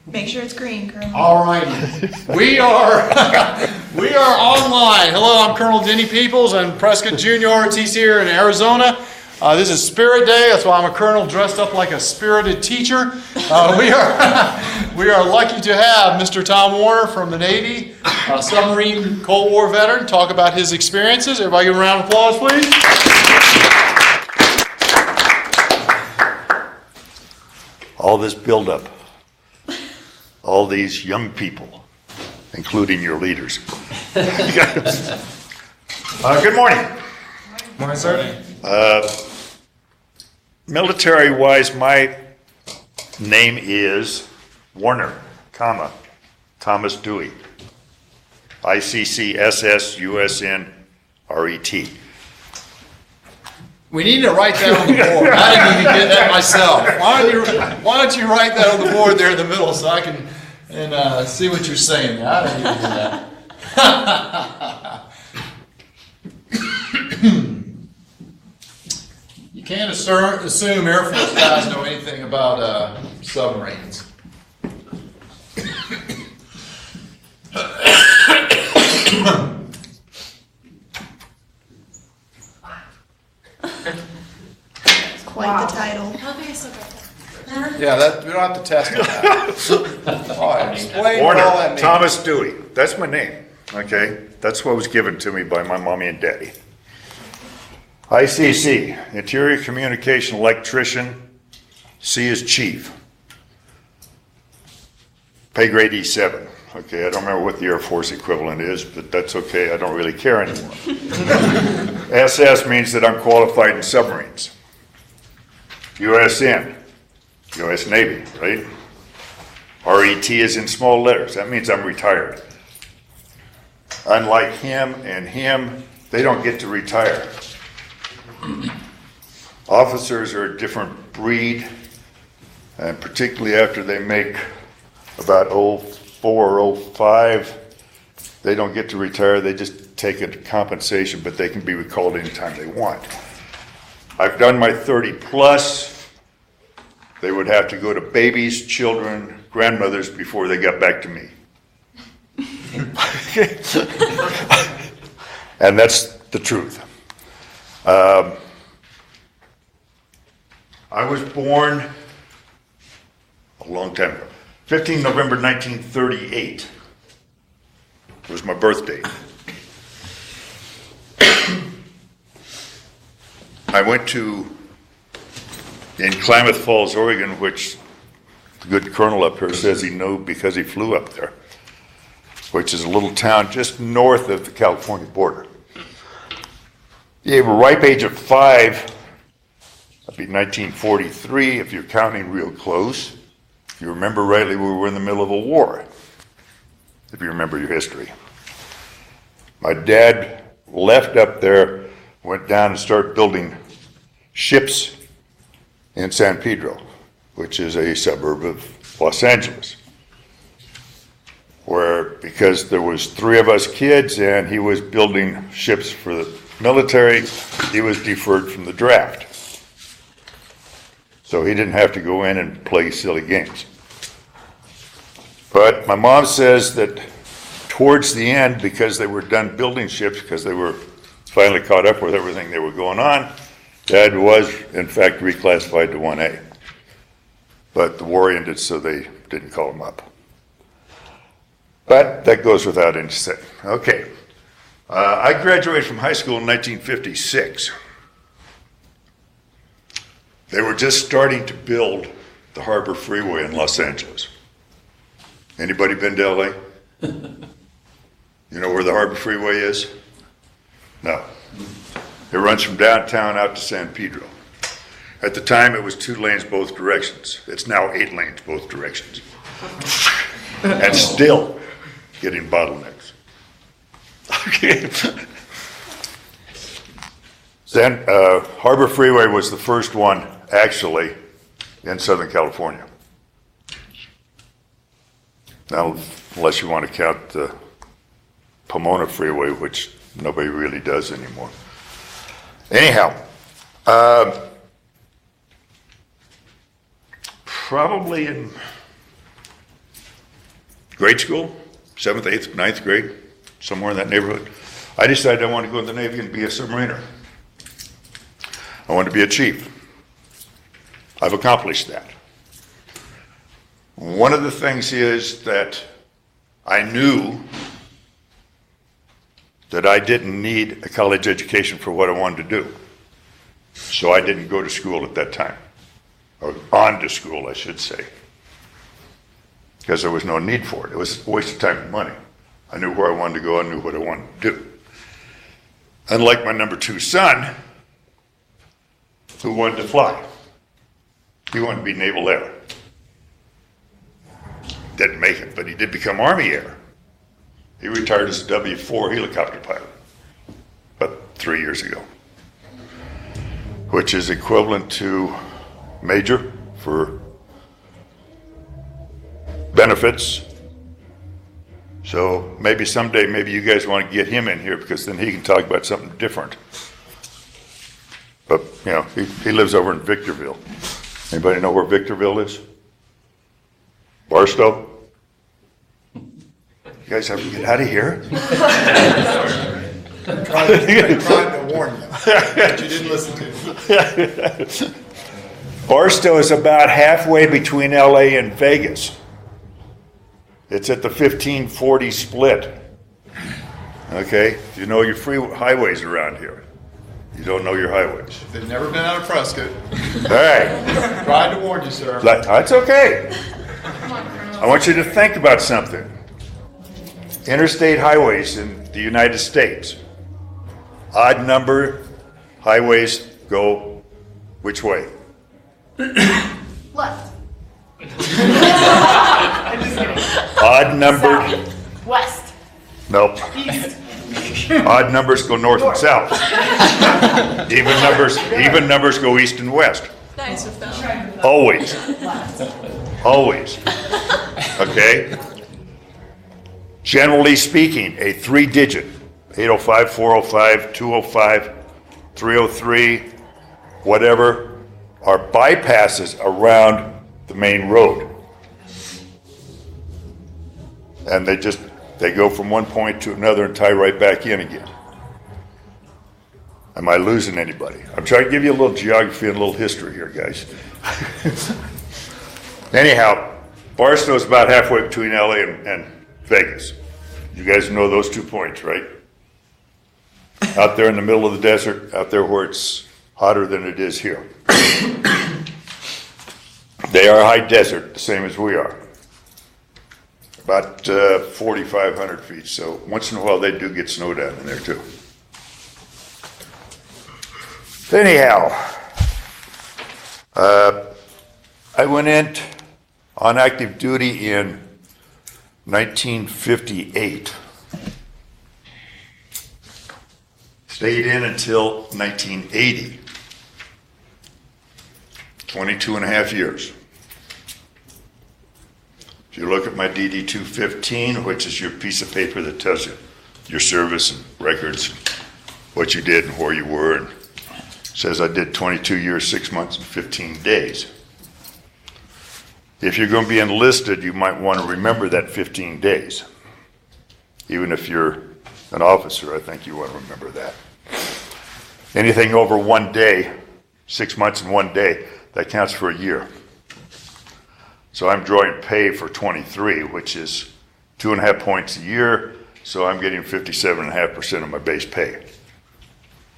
Make sure it's green, Colonel. All righty. We are online. Hello, I'm Colonel Denny Peoples and PrescottJROTC here in Arizona. This is Spirit Day. That's why I'm a colonel dressed up like a spirited teacher. We are lucky to have Mr. Tom Warner from the Navy, a submarine Cold War veteran, talk about his experiences. Everybody give a round of applause, please. All this buildup, all these young people, including your leaders. Good morning. Morning, sir. Military-wise, my name is Warner, Thomas Dewey, ICCSSUSNRET. We need to write that on the board. I didn't even get that myself. Why don't you write that on the board there in the middle so I can see what you're saying. I didn't even do that. You can't assume Air Force guys know anything about submarines. Quite the title. Yeah, we don't have to test on that. All right, explain what Warner, all that means. Thomas Dewey, that's my name, okay? That's what was given to me by my mommy and daddy. ICC, Interior Communication Electrician, C is Chief. Pay grade E7, okay? I don't remember what the Air Force equivalent is, but that's okay, I don't really care anymore. SS means that I'm qualified in submarines. USN, U.S. Navy, right? RET is in small letters. That means I'm retired. Unlike him and him, they don't get to retire. Officers are a different breed, and particularly after they make about 04 or 05, they don't get to retire. They just take a compensation, but they can be recalled anytime they want. I've done my 30 plus. They would have to go to babies, children, grandmothers before they got back to me. And that's the truth. I was born a long time ago. 15 November 1938 was my birthday. I went in Klamath Falls, Oregon, which the good colonel up here says he knew because he flew up there, which is a little town just north of the California border. You have a ripe age of 5, that'd be 1943 if you're counting real close. If you remember rightly, we were in the middle of a war, if you remember your history. My dad left up there, went down and started building ships in San Pedro, which is a suburb of Los Angeles, where because there was 3 of us kids and he was building ships for the military, he was deferred from the draft. So he didn't have to go in and play silly games. But my mom says that towards the end, because they were done building ships, because they were finally caught up with everything that were going on, Dad was, in fact, reclassified to 1A. But the war ended, so they didn't call him up. But that goes without any saying. Okay. I graduated from high school in 1956. They were just starting to build the Harbor Freeway in Los Angeles. Anybody been to LA? You know where the Harbor Freeway is? No. It runs from downtown out to San Pedro. At the time, it was 2 lanes both directions. It's now 8 lanes both directions. And still getting bottlenecks. Okay. Then Harbor Freeway was the first one, actually, in Southern California. Now, unless you want to count the Pomona Freeway, which nobody really does anymore. Anyhow, probably in grade school, 7th, 8th, 9th grade, somewhere in that neighborhood, I decided I wanted to go in the Navy and be a submariner. I wanted to be a chief. I've accomplished that. One of the things is that I knew that I didn't need a college education for what I wanted to do. So I didn't go to school at that time, or on to school, I should say, because there was no need for it. It was a waste of time and money. I knew where I wanted to go, I knew what I wanted to do. Unlike my number 2 son, who wanted to fly. He wanted to be naval air. Didn't make it, but he did become Army air. He retired as a W-4 helicopter pilot about 3 years ago, which is equivalent to major for benefits. So maybe someday, maybe you guys want to get him in here, because then he can talk about something different. But, you know, he lives over in Victorville. Anybody know where Victorville is? Barstow? You guys have to get out of here? I tried to warn you, but you didn't listen to me. Barstow is about halfway between LA and Vegas. It's at the 1540 split. Okay? You know your highways around here. You don't know your highways. They've never been out of Prescott. All right. Tried to warn you, sir. That's okay. I want you to think about something. Interstate highways in the United States. Odd number highways go which way? Left. Odd number. South. West. Nope. East. Odd numbers go north and south. Even numbers go east and west. Nice with them. Always. Always. Okay? Generally speaking, a 3-digit, 805, 405, 205, 303, whatever, are bypasses around the main road. And they go from one point to another and tie right back in again. Am I losing anybody? I'm trying to give you a little geography and a little history here, guys. Anyhow, Barstow's about halfway between LA and Vegas. You guys know those 2 points, right? Out there in the middle of the desert, out there where it's hotter than it is here. They are high desert, the same as we are. About 4,500 feet, so once in a while they do get snow down in there too. Anyhow, I went in on active duty in 1958. Stayed in until 1980. 22 and a half years. If you look at my DD 215, which is your piece of paper that tells you your service and records, what you did and where you were, and says I did 22 years, 6 months, and 15 days. If you're going to be enlisted, you might want to remember that 15 days. Even if you're an officer, I think you want to remember that. Anything over 1 day, 6 months and 1 day, that counts for a year. So I'm drawing pay for 23, which is 2.5 points a year, so I'm getting 57.5% of my base pay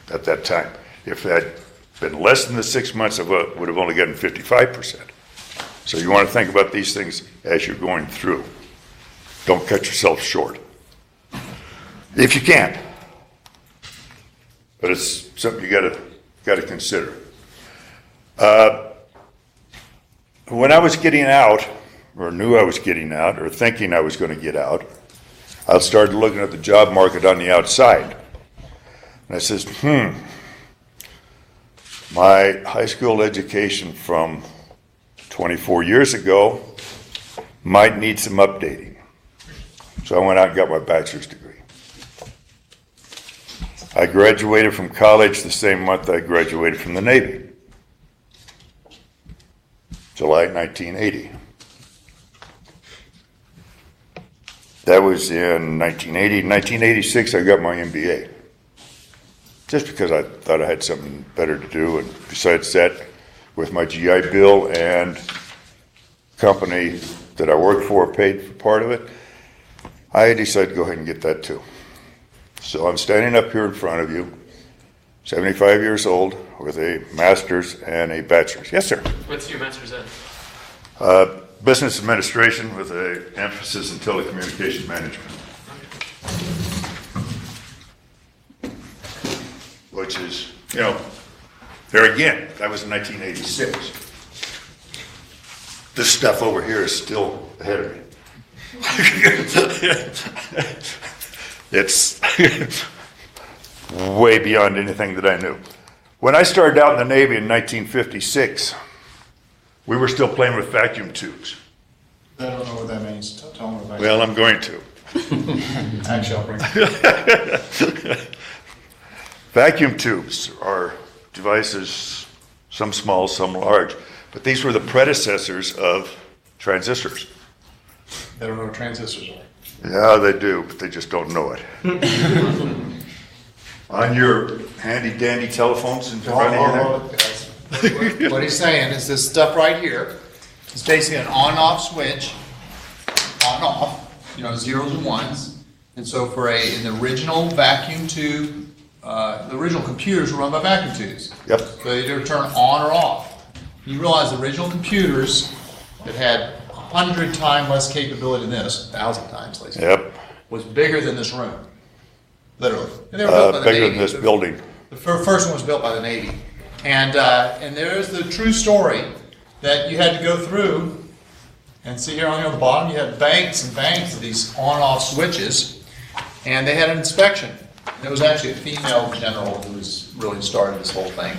at that time. If that had been less than the 6 months, I would have only gotten 55%. So you want to think about these things as you're going through. Don't cut yourself short. If you can. But it's something you got to consider. When I was getting out, or knew I was getting out, or thinking I was going to get out, I started looking at the job market on the outside. And I says, my high school education from 24 years ago might need some updating. So I went out and got my bachelor's degree. I graduated from college the same month I graduated from the Navy. July 1980. That was in 1980. 1986, I got my MBA. Just because I thought I had something better to do. And besides that, with my GI Bill and company that I worked for paid for part of it, I decided to go ahead and get that too. So I'm standing up here in front of you, 75 years old, with a master's and a bachelor's. Yes, sir. What's your master's in? Business administration with an emphasis in telecommunication management. Which is, you know, there again, that was in 1986. This stuff over here is still ahead of me. It's way beyond anything that I knew. When I started out in the Navy in 1956, we were still playing with vacuum tubes. I don't know what that means. Tell me about Well, I'm going to. Actually, I'll bring it. Vacuum tubes are devices, some small, some large, but these were the predecessors of transistors. They don't know what transistors are. Yeah, they do, but they just don't know it. On your handy dandy telephones in front of you there. What he's saying is this stuff right here is basically an on-off switch, on-off, you know, zeros and ones. And so for in the original vacuum tube, the original computers were run by vacuum tubes. Yep. So they either turn on or off. You realize the original computers that had 100 times less capability than this, 1,000 times less, Yep. was bigger than this room, literally. And they were built by the Bigger Navy. than this building. The first one was built by the Navy. And there's the true story that you had to go through, and see here on the bottom, you have banks and banks of these on-off switches, and they had an inspection. And it was actually a female general who was really started this whole thing.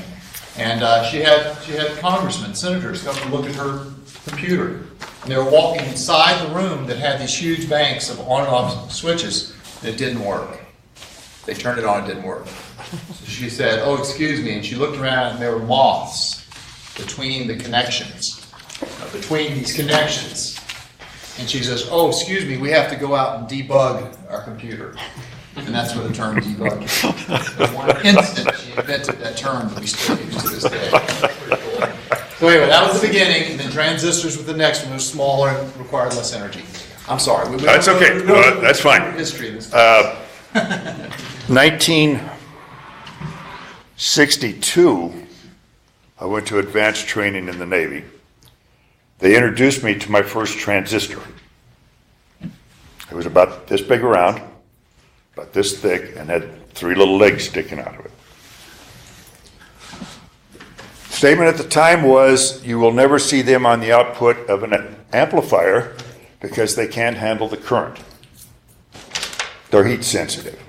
And she had congressmen, senators come to look at her computer. And they were walking inside the room that had these huge banks of on and off switches that didn't work. They turned it on, it didn't work. So she said, "Oh, excuse me," and she looked around and there were moths between the connections, between these connections. And she says, "Oh, excuse me, we have to go out and debug our computer." And that's where the term debug came. In one instant, she invented that term that we still use to this day. Pretty cool. So anyway, that was the beginning, and then transistors with the next one was smaller and required less energy. I'm sorry. That's okay. That's fine. History of this. 1962, I went to advanced training in the Navy. They introduced me to my first transistor. It was about this big around, about this thick, and had 3 little legs sticking out of it. Statement at the time was, "You will never see them on the output of an amplifier because they can't handle the current. They're heat sensitive."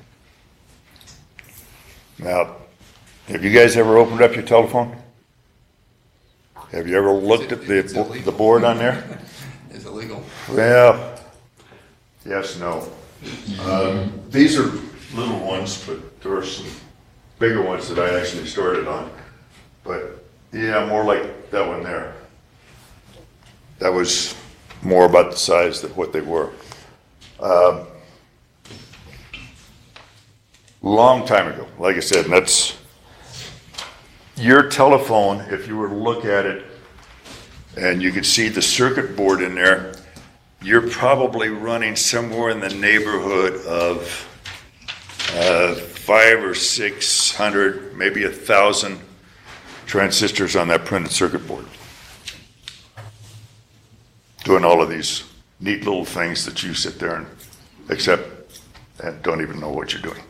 Now, have you guys ever opened up your telephone? Have you ever looked at the board on there? Is it legal? Well, yes, no. These are little ones, but there are some bigger ones that I actually started on. But yeah, more like that one there. That was more about the size than what they were. Long time ago, like I said, and that's your telephone. If you were to look at it and you could see the circuit board in there, you're probably running somewhere in the neighborhood of 500 or 600, maybe 1,000 transistors on that printed circuit board, doing all of these neat little things that you sit there and accept and don't even know what you're doing.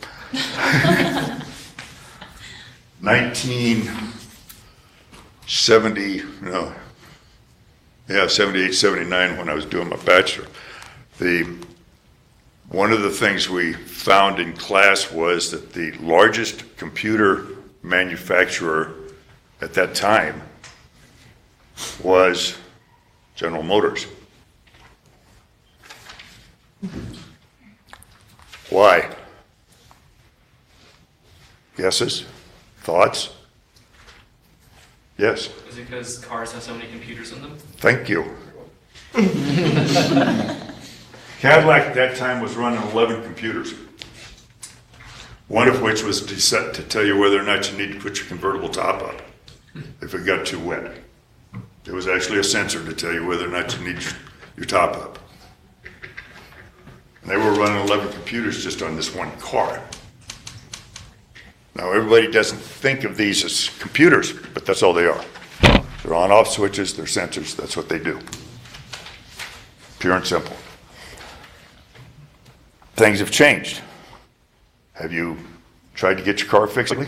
78, 79, when I was doing my bachelor, one of the things we found in class was that the largest computer manufacturer at that time was General Motors. Why? Guesses? Thoughts? Yes. Is it because cars have so many computers in them? Thank you. Cadillac at that time was running 11 computers. One of which was set to tell you whether or not you need to put your convertible top up if it got too wet. There was actually a sensor to tell you whether or not you need your top up. And they were running 11 computers just on this one car. Now, everybody doesn't think of these as computers, but that's all they are. They're on-off switches, they're sensors, that's what they do. Pure and simple. Things have changed. Have you tried to get your car fixed lately?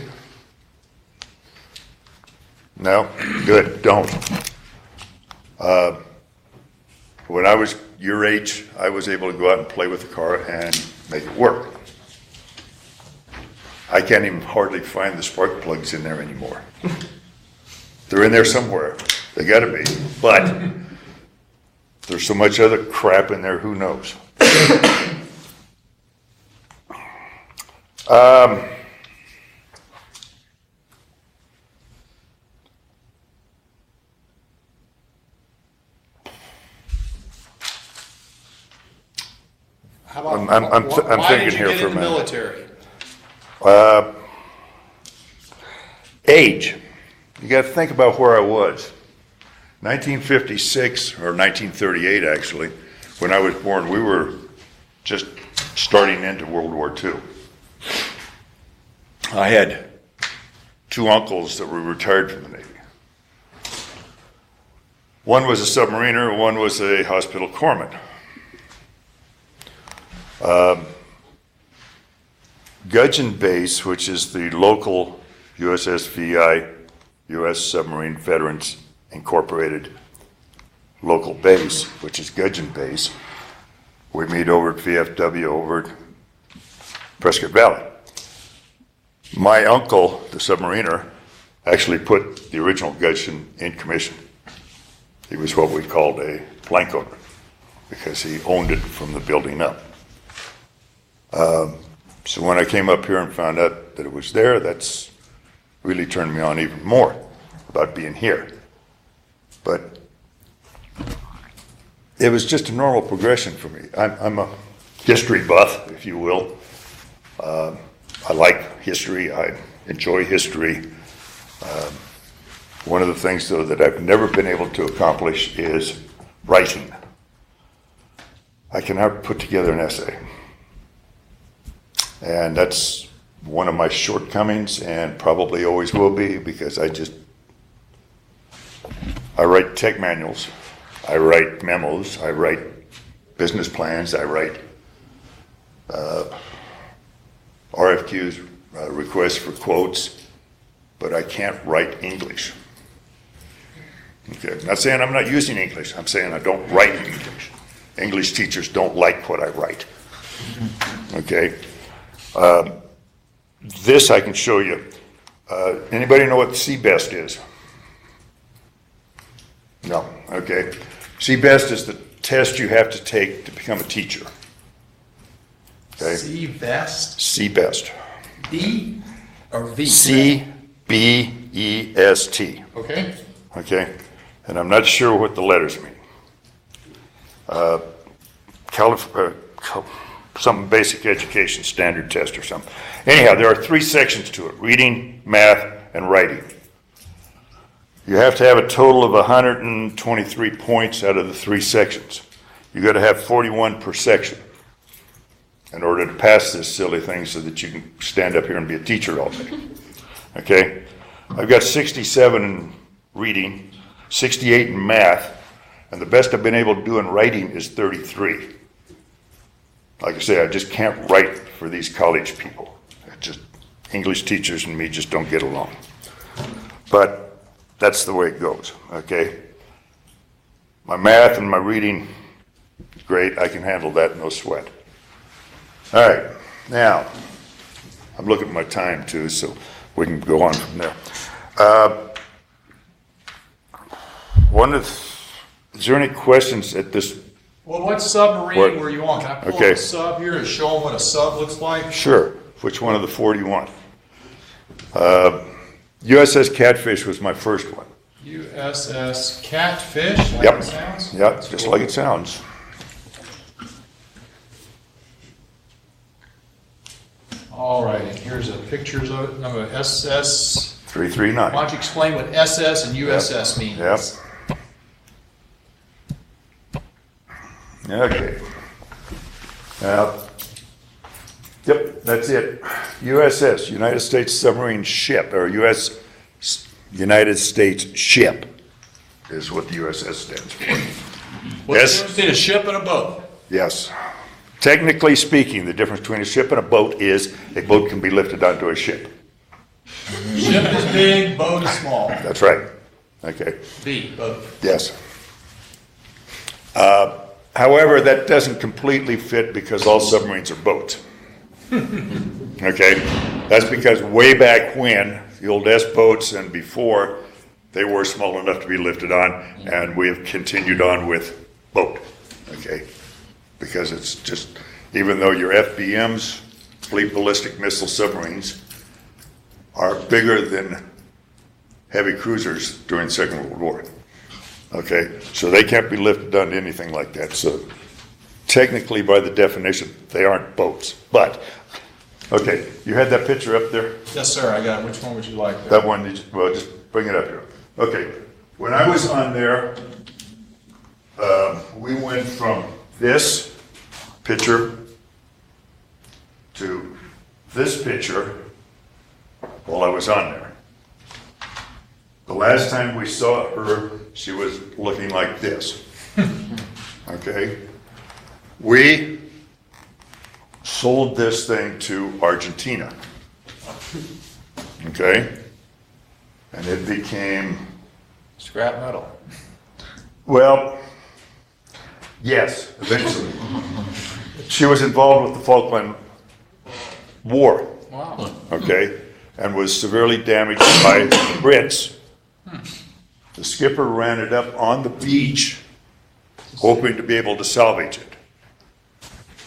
No? Good, don't. When I was your age, I was able to go out and play with the car and make it work. I can't even hardly find the spark plugs in there anymore. They're in there somewhere. They gotta be. But there's so much other crap in there, who knows? How about, I'm why thinking did you here get for a in the minute. military? Age. You got to think about where I was. 1956, or 1938 actually, when I was born, we were just starting into World War II. I had two uncles that were retired from the Navy. One was a submariner, and one was a hospital corpsman. Gudgeon Base, which is the local USSVI, U.S. Submarine Veterans Incorporated local base, which is Gudgeon Base. We meet over at VFW over at Prescott Valley. My uncle, the submariner, actually put the original Gudgeon in commission. He was what we called a flank owner because he owned it from the building up. So when I came up here and found out that it was there, that's really turned me on even more about being here. But it was just a normal progression for me. I'm a history buff, if you will. I like history. I enjoy history. One of the things, though, that I've never been able to accomplish is writing. I cannot put together an essay. And that's one of my shortcomings and probably always will be, because I write tech manuals, I write memos, I write business plans, I write RFQs, requests for quotes, but I can't write English. Okay, I'm not saying I'm not using English, I'm saying I don't write English. English teachers don't like what I write. Okay? This I can show you. Anybody know what CBEST is? No, okay. CBEST is the test you have to take to become a teacher. Okay? C-Best? CBEST. B or V? C-B-E-S-T. Okay. Okay? And I'm not sure what the letters mean. Some basic education standard test or something. Anyhow, there are three sections to it: reading, math, and writing. You have to have a total of 123 points out of the three sections. You got to have 41 per section in order to pass this silly thing so that you can stand up here and be a teacher all day. Okay? I've got 67 in reading, 68 in math, and the best I've been able to do in writing is 33. Like I say, I just can't write for these college people. English teachers and me just don't get along. But that's the way it goes, okay? My math and my reading, great, I can handle that, no sweat. All right, now, I'm looking at my time too, so we can go on from there. Is there any questions at this? Well, what submarine were you on? Can I pull Okay. up a sub here and show them what a sub looks like? Sure. Which one of the 41? USS Catfish was my first one. USS Catfish, like Yep. it sounds? Yep, just like it sounds. All right, and here's a pictures of it. Number SS. 339. Why don't you explain what SS and USS means? Yep. Okay. Yep, that's it. USS, United States Submarine Ship, or United States Ship is what the USS stands for. What's the difference between a ship and a boat? Yes. Technically speaking, the difference between a ship and a boat is a boat can be lifted onto a ship. Ship is big, boat is small. That's right. Okay. B, boat. Yes. However, that doesn't completely fit because all submarines are boats. Okay? That's because way back when, the old S-boats and before, they were small enough to be lifted on, and we have continued on with boat. Okay? Because it's just, even though your FBMs, fleet ballistic missile submarines, are bigger than heavy cruisers during the Second World War. Okay, so they can't be lifted onto anything like that. So technically, by the definition, they aren't boats. But, okay, you had that picture up there? Yes, sir, I got it. Which one would you like? That one, well, just bring it up here. Okay, when I was on there, we went from this picture to this picture while I was on there. The last time we saw her, she was looking like this. Okay? We sold this thing to Argentina. Okay? And it became, Scrap metal. well, yes, eventually. She was involved with the Falkland War. Wow. Okay, and was severely damaged by the Brits. The skipper ran it up on the beach, hoping to be able to salvage it.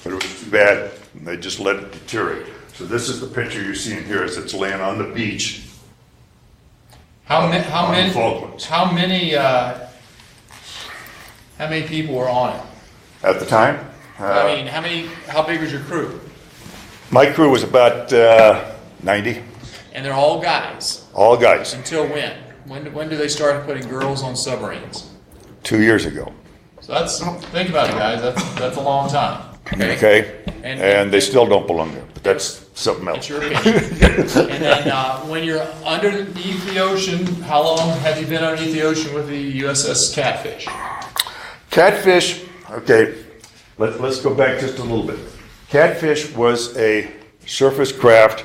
But it was too bad, and they just let it deteriorate. So this is the picture you're seeing here as it's laying on the beach. How on many? the Falklands. How many people were on it? At the time, I mean, how big was your crew? my crew was about 90, And they're all guys. all guys, Until when? When do they start putting girls on submarines? 2 years ago. So think about it, guys. That's a long time. Okay, And- and they still don't belong there, but that's something else. That's your opinion. And then when you're underneath the ocean, how long have you been underneath the ocean with the USS Catfish? Catfish, okay, let's go back just a little bit. Catfish was a surface craft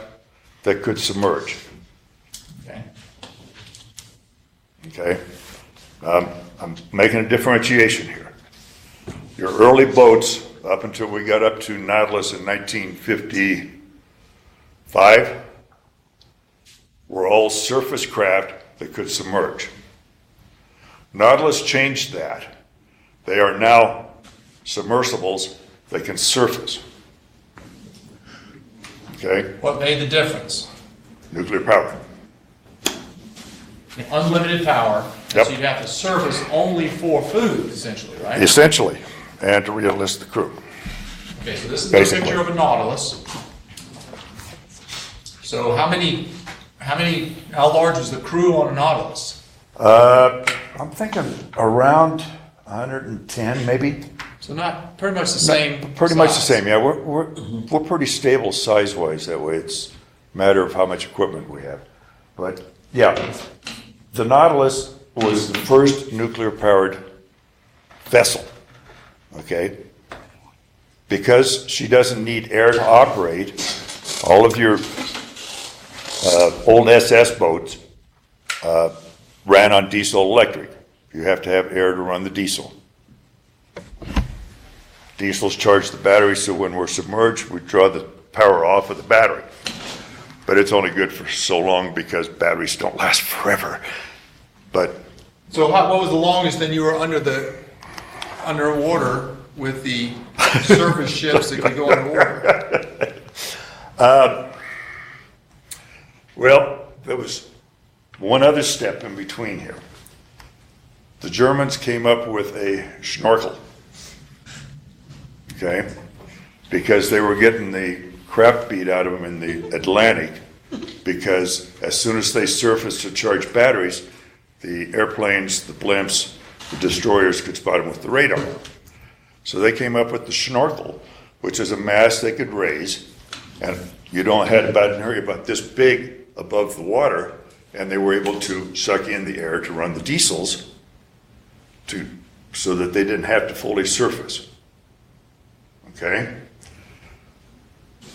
that could submerge, Okay. okay? I'm making a differentiation here. Your early boats, up until we got up to Nautilus in 1955, were all surface craft that could submerge. Nautilus changed that. They are now submersibles that can surface. Okay? What made the difference? Nuclear power. Unlimited power. Yep. So you'd have to surface only for food, essentially, right? Essentially, and to re-enlist the crew. Okay, so this is Basically. a picture of a Nautilus. So how large is the crew on a Nautilus? I'm thinking around 110, maybe. So not, pretty much the same Pretty much the size. same, yeah. We're pretty stable size-wise that way. It's a matter of how much equipment we have. But, yeah, the Nautilus was the first nuclear-powered vessel, okay? Because she doesn't need air to operate, all of your old SS boats ran on diesel electric. You have to have air to run the diesel. Diesels charge the battery, so when we're submerged, we draw the power off of the battery. But it's only good for so long because batteries don't last forever. But So what was the longest then you were underwater with the surface ships that could go underwater? well, there was one other step in between here. The Germans came up with a schnorkel, okay? Because they were getting the crap beat out of them in the Atlantic because as soon as they surfaced to charge batteries, the airplanes, the blimps, the destroyers could spot them with the radar. So they came up with the schnorkel, which is a mast they could raise, and you don't had about an area about this big above the water, and they were able to suck in the air to run the diesels so that they didn't have to fully surface. Okay?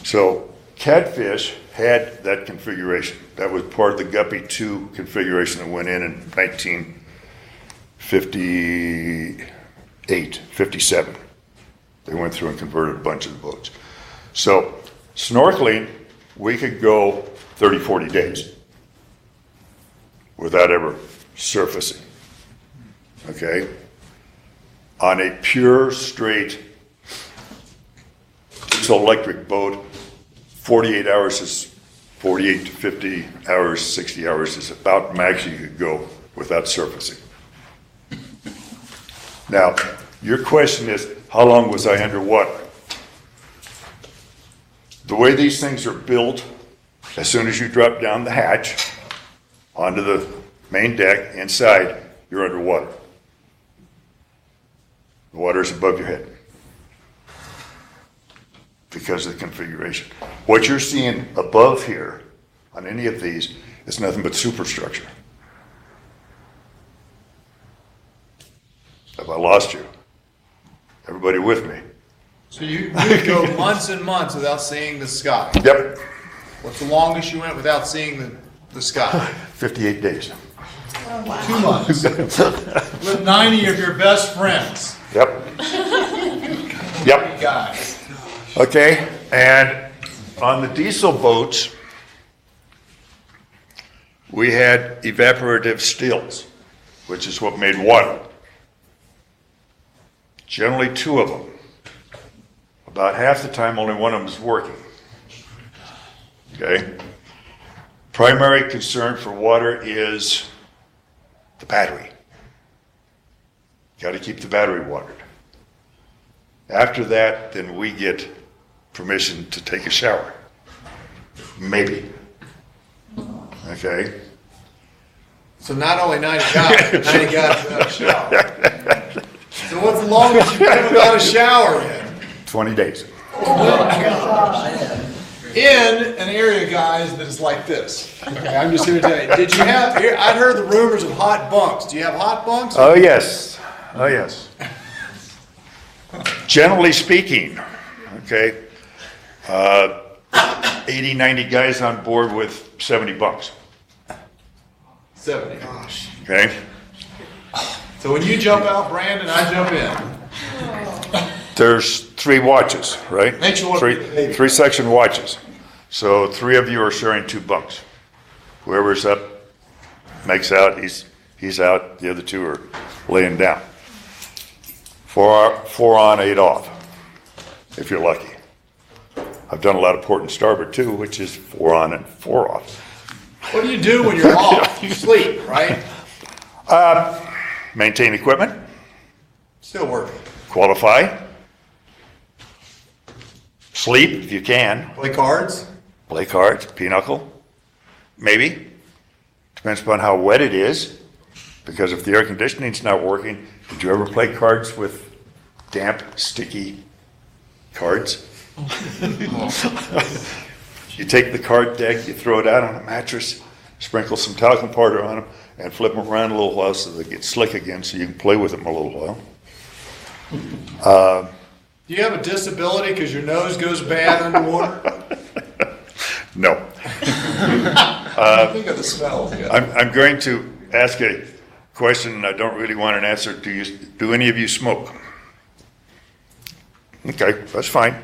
So Catfish had that configuration. That was part of the Guppy 2 configuration that went in 1958, 57. They went through and converted a bunch of the boats. So snorkeling, we could go 30, 40 days without ever surfacing. Okay? On a pure, straight, electric boat, 48 hours is 48 to 50 hours, 60 hours is about max you could go without surfacing. Now, your question is, how long was I underwater? The way these things are built, as soon as you drop down the hatch onto the main deck, inside, you're underwater. The water is above your head because of the configuration. What you're seeing above here on any of these is nothing but superstructure. Have I lost you? Everybody with me? So you would go months and months without seeing the sky. Yep, What's the longest you went without seeing the sky? 58 days. 2 months. With 90 of your best friends. Yep. Yep. Guys. Okay, and on the diesel boats, we had evaporative stills, which is what made water. Generally 2 of them. About half the time, only one of them is working. Okay? Primary concern for water is the battery. Got to keep the battery watered. After that, then we get permission to take a shower. Maybe. Okay? So not only 90 guys, 90 guys without a shower. So what's the longest you've been without a shower then? 20 days. In an area, guys, that is like this. Okay, I'm just here to tell you. Did you have, I'd heard the rumors of hot bunks. Do you have hot bunks? Oh, yes. Oh, yes. Generally speaking, okay, 80, 90 guys on board with 70 bunks. 70. Gosh. Okay? So when you jump out, Brandon, I jump in. There's 3 watches, right? Make sure Three section watches. So 3 of you are sharing 2 bunks. Whoever's up makes out, he's out. The other 2 are laying down. 4 on, 8 off, if you're lucky. I've done a lot of port and starboard too, which is 4 on and 4 off. What do you do when you're off? You sleep, right? Maintain equipment, Still working. qualify, sleep if you can, Play cards? play cards, pinochle, maybe. Depends upon how wet it is, because if the air conditioning's not working, did you ever play cards with damp, sticky cards? You take the card deck, you throw it out on a mattress, sprinkle some talcum powder on them, and flip them around a little while so they get slick again so you can play with them a little while. Do you have a disability because your nose goes bad underwater? No. Think of the smell. Yeah. I'm going to ask a question and I don't really want an answer. Do any of you smoke? Okay, that's fine.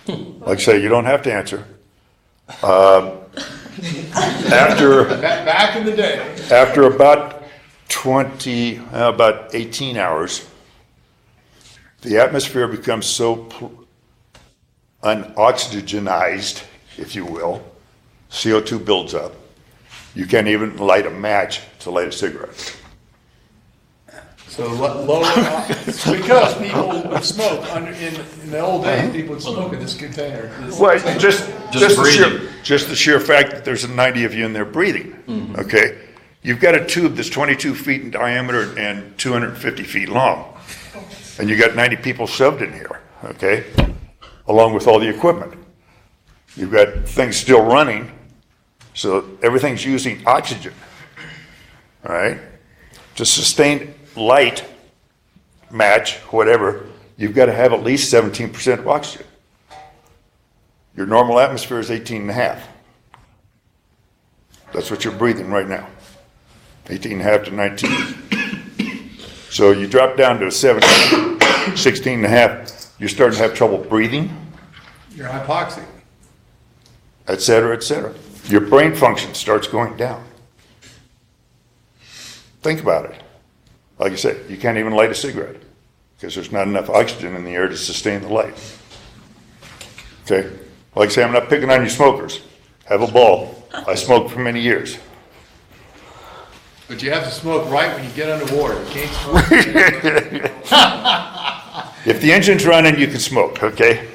Like I say, you don't have to answer. Back in the day. After about 18 hours, the atmosphere becomes so unoxygenized, if you will, CO2 builds up. You can't even light a match to light a cigarette. So lower, because people would smoke in the old days, people would smoke in this container. Well, just breathing. the sheer fact that there's 90 of you in there breathing, okay? You've got a tube that's 22 feet in diameter and 250 feet long, and you got 90 people shoved in here, okay? Along with all the equipment. You've got things still running, so everything's using oxygen, all right? To sustain light, match, whatever, you've got to have at least 17% of oxygen. Your normal atmosphere is 18.5. That's what you're breathing right now. 18.5 to 19. So you drop down to 17, 16.5, you're starting to have trouble breathing, You're hypoxic. et cetera, et cetera. Your brain function starts going down. Think about it. Like I said, you can't even light a cigarette because there's not enough oxygen in the air to sustain the light. Okay? Like I say, I'm not picking on you smokers. Have a ball. I smoked for many years. But you have to smoke right when you get underwater. You can't smoke. If the engine's running, you can smoke, okay?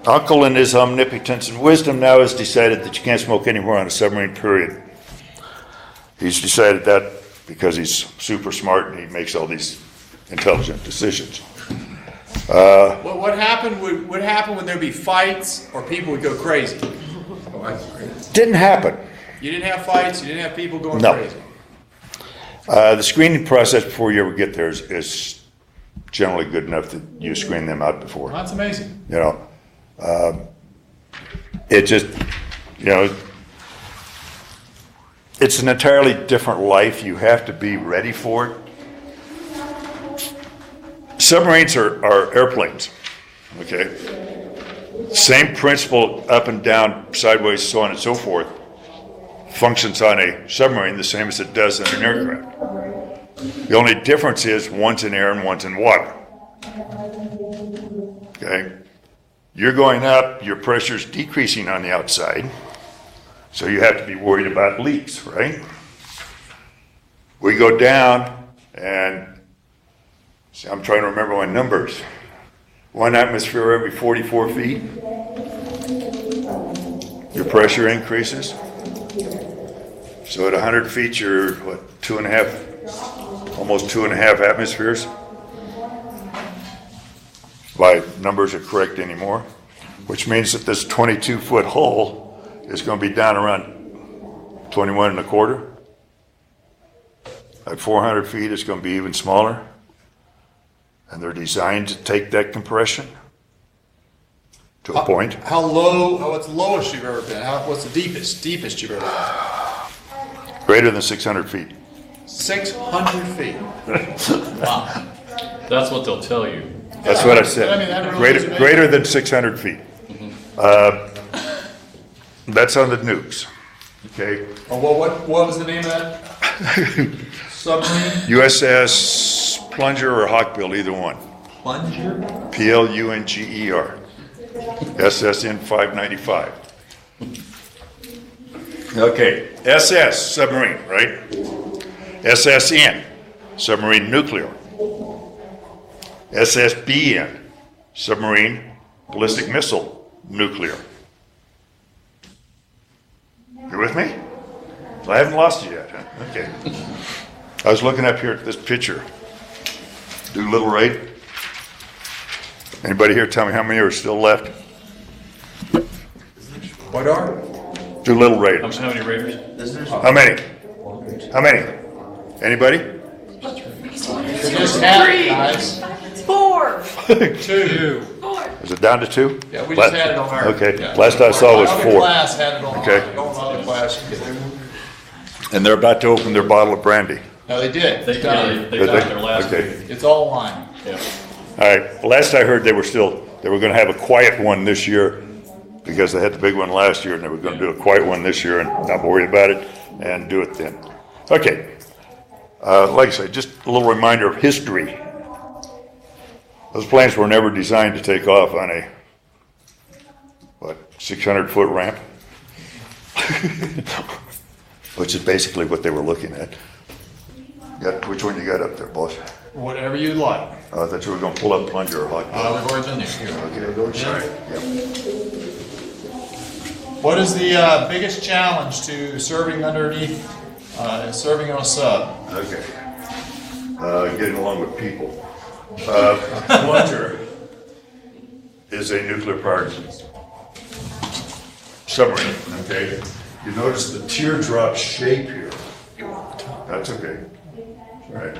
Uncle in his omnipotence and wisdom now has decided that you can't smoke anywhere on a submarine, period. He's decided that because he's super smart and he makes all these intelligent decisions. What happened when there'd be fights or people would go crazy? Didn't happen. You didn't have fights, you didn't have people going No. crazy. The screening process before you ever get there is generally good enough that you screen them out before. Well, that's amazing. You know, it just, you know, it's an entirely different life. You have to be ready for it. Submarines are airplanes, okay? Same principle up and down, sideways, so on and so forth, functions on a submarine the same as it does in an aircraft. The only difference is one's in air and one's in water. Okay? You're going up, your pressure's decreasing on the outside, so you have to be worried about leaks, right? We go down, and see, I'm trying to remember my numbers. 1 atmosphere every 44 feet. Your pressure increases. So at 100 feet, you're, what, 2.5, almost 2.5 atmospheres? If my numbers are correct anymore, which means that this 22-foot hull is going to be down around 21.25. At 400 feet, it's going to be even smaller. And they're designed to take that compression to a point. How low, what's the lowest you've ever been? What's the deepest you've ever been? Greater than 600 feet. 600 feet. Wow. That's what they'll tell you. That's what I said. I mean, that really is amazing. Greater than 600 feet. That's on the nukes. Okay. Oh, well, what was the name of that? Submarine? USS Plunger or Hawkbill, either one. Plunger? Plunger. SSN 595. Okay, SS, submarine, right? SSN, submarine nuclear. SSBN, submarine ballistic missile nuclear. You with me? I haven't lost you yet, huh? Okay. I was looking up here at this picture. Doolittle Raid. Anybody here tell me how many are still left? What are? Doolittle Raiders. How many Raiders? How many? How many? Anybody? Just had it, guys. 4. 2. 4. Is it down to 2? Yeah, we just had it on our. Okay, yeah. last I saw was Other 4. class had it on. Okay. Going on the class. And they're about to open their bottle of brandy. No, they did. They got their last Okay. week. It's all line. Yeah. All right, last I heard they were going to have a quiet one this year because they had the big one last year and they were going to do a quiet one this year and not worry about it and do it then. Okay, like I said, just a little reminder of history. Those planes were never designed to take off on a, 600-foot ramp? Which is basically what they were looking at. Which one you got up there, boss? Whatever you'd like. I thought you were gonna pull up plunger or hot. We've already done this here. Okay, go inside. Yep. What is the biggest challenge to serving underneath, serving on a sub? Okay. Getting along with people. Plunger is a nuclear powered submarine, okay? You notice the teardrop shape here. That's okay. All right.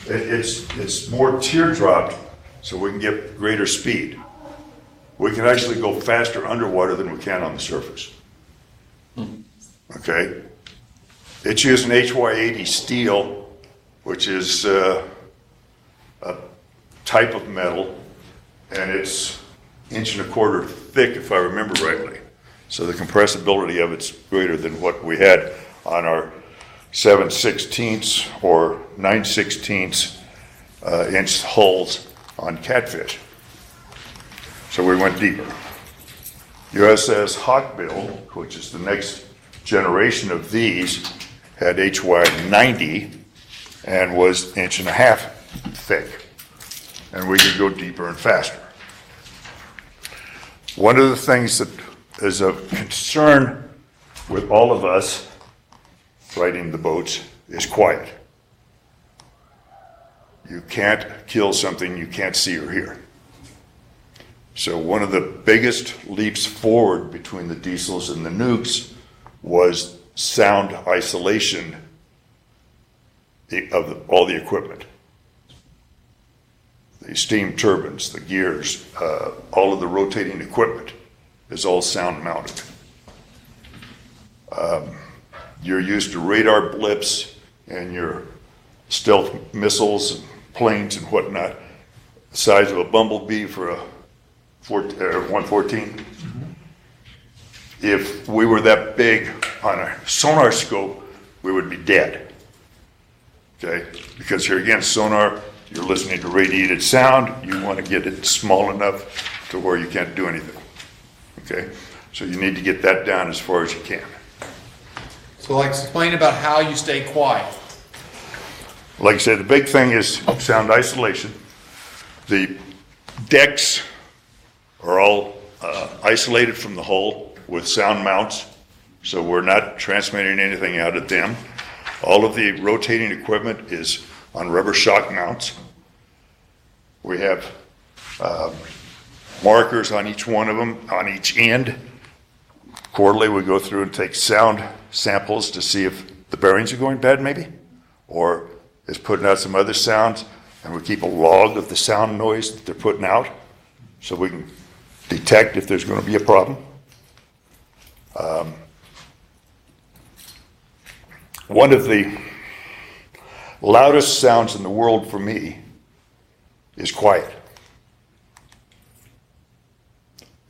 It's more teardropped so we can get greater speed. We can actually go faster underwater than we can on the surface. Okay? It's using HY80 steel, which is a type of metal, and it's 1.25 inches thick, if I remember rightly. So the compressibility of it's greater than what we had on our 7/16 or 9/16 inch hulls on Catfish. So we went deeper. USS Hawkbill, which is the next generation of these, had HY90 and was 1.5 inches thick. And we could go deeper and faster. One of the things that is of concern with all of us riding the boats is quiet. You can't kill something you can't see or hear. So one of the biggest leaps forward between the diesels and the nukes was sound isolation of all the equipment. The steam turbines, the gears, all of the rotating equipment is all sound mounted. You're used to radar blips and your stealth missiles and planes and whatnot, the size of a bumblebee for a 114. If we were that big on a sonar scope, we would be dead. Okay? Because here again, sonar, you're listening to radiated sound, you want to get it small enough to where you can't do anything. Okay? So you need to get that down as far as you can. So like explain about how you stay quiet. Like I said, the big thing is sound isolation. The decks are all isolated from the hull with sound mounts, so we're not transmitting anything out at them. All of the rotating equipment is on rubber shock mounts. We have markers on each one of them, on each end. Quarterly, we go through and take sound samples to see if the bearings are going bad, maybe, or is putting out some other sounds, and we keep a log of the sound noise that they're putting out so we can detect if there's going to be a problem. One of the loudest sounds in the world for me is quiet.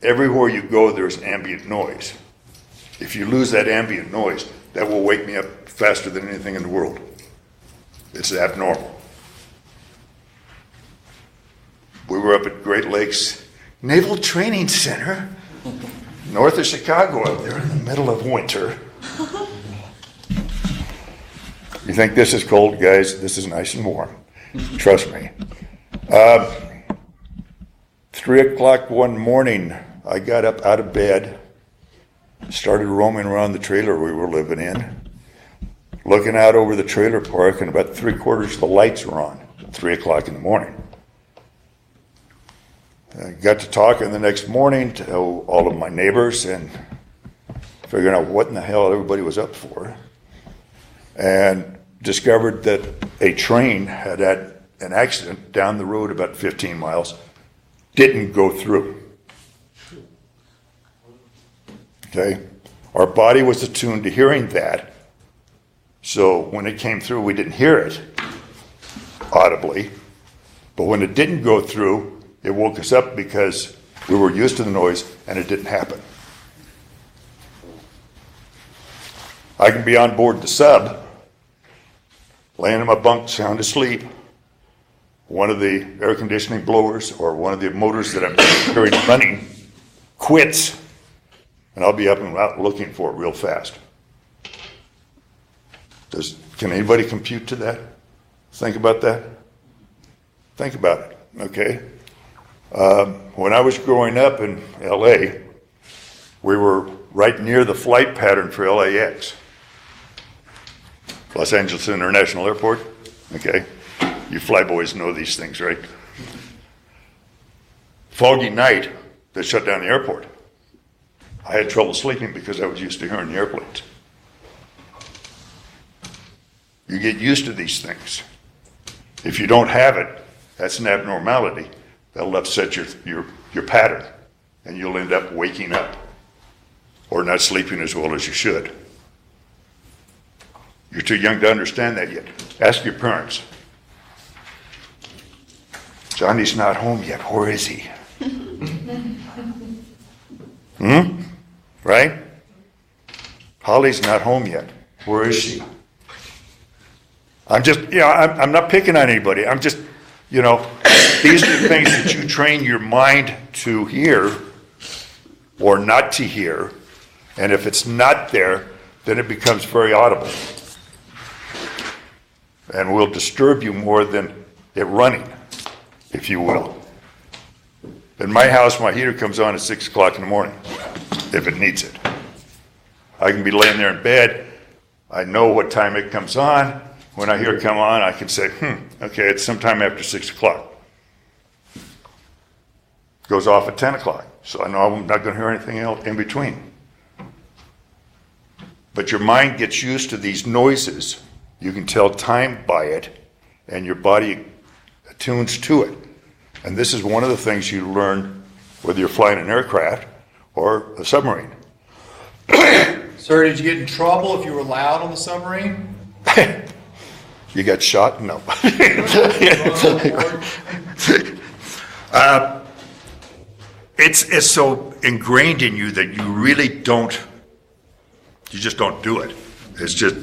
Everywhere you go, there's ambient noise. If you lose that ambient noise, that will wake me up faster than anything in the world. It's abnormal. We were up at Great Lakes Naval Training Center, north of Chicago up there in the middle of winter. You think this is cold, guys? This is nice and warm. Trust me. 3 o'clock one morning, I got up out of bed, started roaming around the trailer we were living in, looking out over the trailer park, and about 3/4 of the lights were on at 3 o'clock in the morning. I got to talking the next morning to all of my neighbors and figuring out what in the hell everybody was up for, and discovered that a train had had an accident down the road about 15 miles, didn't go through. Okay? Our body was attuned to hearing that, so when it came through, we didn't hear it audibly, but when it didn't go through, it woke us up because we were used to the noise and it didn't happen. I can be on board the sub, laying in my bunk, sound asleep. One of the air conditioning blowers or one of the motors that I'm currently running quits, and I'll be up and out looking for it real fast. Can anybody compute to that? Think about that. Think about it, okay? When I was growing up in LA, we were right near the flight pattern for LAX. Los Angeles International Airport, okay? You flyboys know these things, right? Foggy night, they shut down the airport. I had trouble sleeping because I was used to hearing the airplanes. You get used to these things. If you don't have it, that's an abnormality. That'll upset your pattern, and you'll end up waking up or not sleeping as well as you should. You're too young to understand that yet. Ask your parents. Johnny's not home yet. Where is he? Right? Holly's not home yet. Where is she? I'm just, I'm not picking on anybody. I'm just, these are the things that you train your mind to hear or not to hear. And if it's not there, then it becomes very audible. And will disturb you more than it running, if you will. In my house, my heater comes on at 6 o'clock in the morning, if it needs it. I can be laying there in bed. I know what time it comes on. When I hear it come on, I can say, okay, it's sometime after 6 o'clock. Goes off at 10 o'clock, so I know I'm not going to hear anything else in between. But your mind gets used to these noises. You can tell time by it, and your body attunes to it. And this is one of the things you learn whether you're flying an aircraft or a submarine. Sir, did you get in trouble if you were loud on the submarine? You got shot? No. It's so ingrained in you that you really don't, you just don't do it. It's just...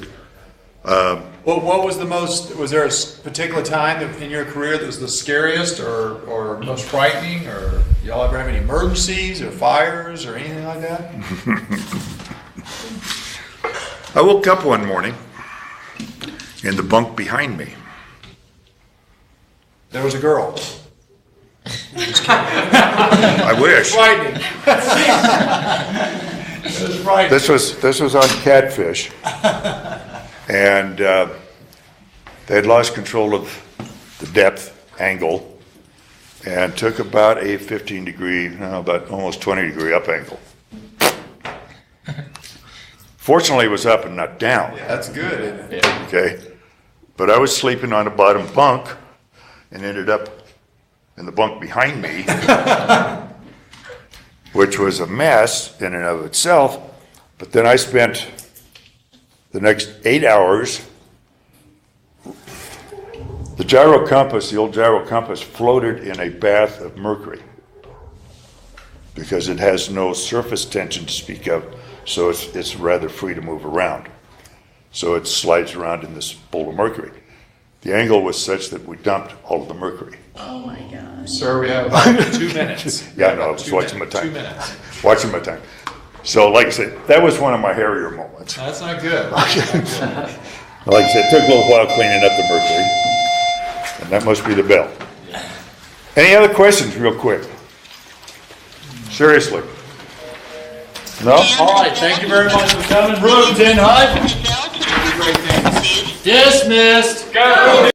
What was the most, was there a particular time in your career that was the scariest or most frightening, or y'all ever have any emergencies or fires or anything like that? I woke up one morning in the bunk behind me. There was a girl. I wish. Frightening. It was frightening. This was on Catfish. And they had lost control of the depth angle and took about a 15 degree, about almost 20 degree up angle. Fortunately, it was up and not down. Yeah, that's good, isn't it? Okay. But I was sleeping on the bottom bunk and ended up in the bunk behind me, which was a mess in and of itself. But then I spent the next 8 hours, the Gyro Compass, the old Gyro Compass, floated in a bath of mercury because it has no surface tension to speak of, so it's rather free to move around. So it slides around in this bowl of mercury. The angle was such that we dumped all of the mercury. Oh my gosh. Sir, we have about 2 minutes. Yeah, no, I was watching my time. 2 minutes. Watching my time. So, like I said, that was one of my hairier moments. That's not good. Like I said, it took a little while cleaning up the mercury, and that must be the bell. Any other questions, real quick? Seriously? No? All right, thank you very much for coming. Room 10 high. Dismissed. Go.